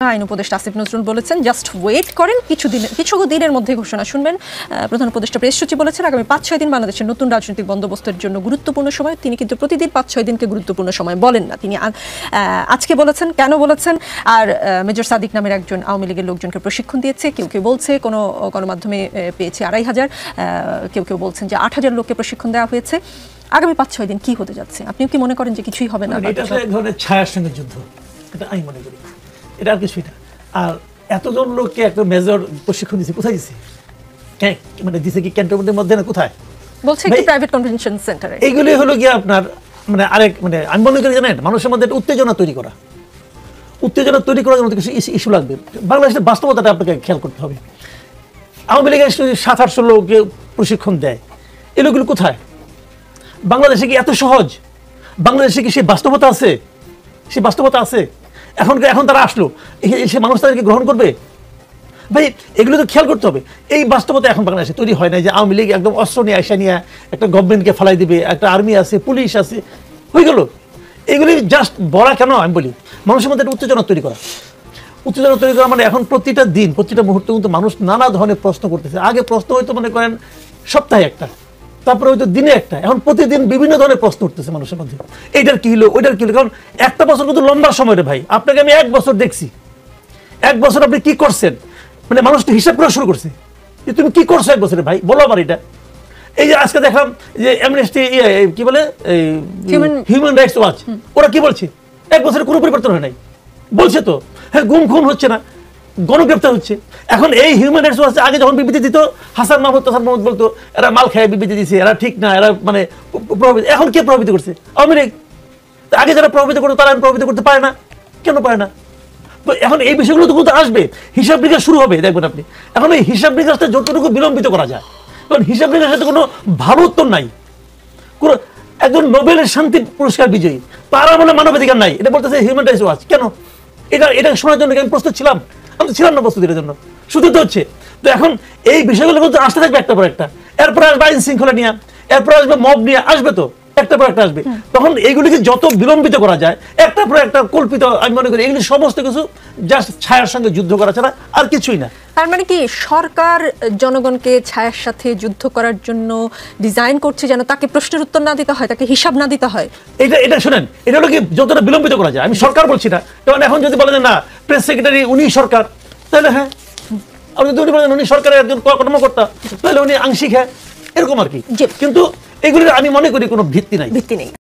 আইন উপদেষ্টা আসিফ নজরুল বলেছেন জাস্ট ওয়েট করেন, কিছু দিনের মধ্যে ঘোষণা শুনবেন। প্রধান উপদেষ্টা প্রেস সচিব বলেছেন আগামী ৫-৬ দিন বাংলাদেশের নতুন রাজনৈতিক বন্দোবস্তের জন্য গুরুত্বপূর্ণ সময়। তিনি কিন্তু প্রতিদিন 5-6 দিনকে গুরুত্বপূর্ণ সময় বলেন না, তিনি আজকে বলেছেন। কেন বলেছেন? আর মেজর সাদিক নামের একজন আওয়ামী লীগের লোকজনকে প্রশিক্ষণ দিয়েছে, কেউ কেউ বলছে কোনো গণমাধ্যমে পেয়েছে ২৫০০, কেউ বলছেন যে ৮০০০ লোককে প্রশিক্ষণ দেওয়া হয়েছে। আগামী 5-6 দিন কি হতে যাচ্ছে? আপনিও কি মনে করেন যে কিছুই হবে না? এটা এক ধরনের ছায়ার সঙ্গে যুদ্ধ, এটা আমি মনে করি। এটা আর কিছুই না। আর এতজন লোককে একটা মেজর প্রশিক্ষণ দিচ্ছে, কোথায় দিচ্ছে? মানে দিচ্ছে কি ক্যান্টনমেন্টের মধ্যে না কোথায়? বলছে কি প্রাইভেট কনভেনশন সেন্টারে। এইগুলি হলো গিয়ে আপনার মানে আরেক মানে আমি মনে করি জানেন মানুষের মধ্যে একটা উত্তেজনা তৈরি করার জন্য কিছু ইস্যু লাগবে। বাংলাদেশের বাস্তবতাটা আপনাকে খেয়াল করতে হবে। আওয়ামী লীগের 700-800 লোককে প্রশিক্ষণ দেয়, এই লোকগুলো কোথায়? বাংলাদেশে কি এত সহজ? বাংলাদেশে কি সেই বাস্তবতা আছে? সেই বাস্তবতা আছে? এখন তারা আসলো, সে মানুষ তাদেরকে গ্রহণ করবে? ভাই এগুলো তো খেয়াল করতে হবে। এই বাস্তবতা এখন বাংলাদেশে তৈরি হয় না যে আওয়ামী লীগ একদম অস্ত্র নিয়ে আসা নিয়ে একটা গভর্নমেন্টকে ফালাই দিবে, একটা আর্মি আছে, পুলিশ আছে, হয়ে গেল। এগুলি জাস্ট বলা কেন? আমি বলি মানুষের মধ্যে একটা উত্তেজনা তৈরি করা মানে এখন প্রতিটা দিন প্রতিটা মুহূর্তে কিন্তু মানুষ নানা ধরনের প্রশ্ন করতেছে। আগে প্রশ্ন হয়তো মনে করেন সপ্তাহে একটা, তারপরে হয়তো দিনে একটা, এখন প্রতিদিন বিভিন্ন ধরনের প্রশ্ন উঠতেছে মানুষের মধ্যে। এইটার কি হলো, ওইটার কি হলো। কারণ একটা বছর কিন্তু লম্বা সময় রে ভাই। আপনাকে আমি 1 বছর দেখছি, 1 বছর আপনি কি করছেন, মানে মানুষ তো হিসাব করা শুরু করছে যে তুমি কি করছো 1 বছরে। ভাই বলো আমার এটা। এই যে আজকে দেখলাম যে অ্যামনেস্টি কি বলে হিউম্যান রাইটস ওয়াচ, ওরা কি বলছে? 1 বছরে কোনো পরিবর্তন হয় নাই বলছে তো। হ্যাঁ, গুম খুন হচ্ছে না, গণগ্রেপ্তার হচ্ছে। এখন এই হিউম্যান রাইটস ওয়াচ আগে যখন বিবৃতি দিত হাসান মাহমুদ বলতো এরা মাল খেয়ে বিবৃতি দিচ্ছে, এরা ঠিক না, এরা মানে প্রভাবিত। এখন কে প্রভাবিত করছে? আওয়ামী লীগ। আগে যারা প্রভাবিত করতো তারা প্রভাবিত করতে পারে না, কেন পারে না? তো এখন এই বিষয়গুলো তো কিন্তু আসবে, হিসাব নিকাশ শুরু হবে দেখবেন আপনি। এখন এই হিসাব নিকাশটা যতটুকু বিলম্বিত করা যায়, কারণ হিসাব নিকাশের সাথে কোনো ভালো উত্তর নাই। একজন নোবেলের শান্তি পুরস্কার বিজয়ী, তারা মানে মানবাধিকার নাই, এটা বলতেছে হিউম্যান রাইটস ওয়াচ। কেন? এটা শোনার জন্য আমি প্রস্তুত ছিলাম? আমি তো ছিলাম না প্রস্তুতির জন্য, শুধু তো হচ্ছে। তো এখন এই বিষয়গুলো কিন্তু আসতে থাকবে একটা পর একটা। এরপরে আসবে আইন শৃঙ্খলা নিয়ে, এরপরে আসবে মব নিয়ে, আসবে তো একটা পর একটা আসবে। তখন এইগুলিকে যত বিলম্বিত করা যায়, একটা পর একটা কল্পিত, আমি মনে করি এগুলি সমস্ত কিছু জাস্ট ছায়ার সঙ্গে যুদ্ধ করা ছাড়া আর কিছুই না। তার মানে কি সরকার জনগণকে ছায়ার সাথে যুদ্ধ করার জন্য ডিজাইন করছে যেন তাকে প্রশ্নের উত্তর না দিতে হয়, তাকে হিসাব না দিতে হয়? এটা শুনেন, এটা হলো কি যতটা বিলম্বিত করা যায়। আমি সরকার বলছি না, কারণ এখন যদি বলেন না প্রেস সেক্রেটারি উনি সরকার, তাহলে হ্যাঁ, আপনি যদি উনি বলেন উনি সরকারের একজন কর্মকর্তা, তাহলে উনি আংশিক হ্যাঁ, এরকম আর কি। কিন্তু এগুলির আমি মনে করি কোনো ভিত্তি নাই।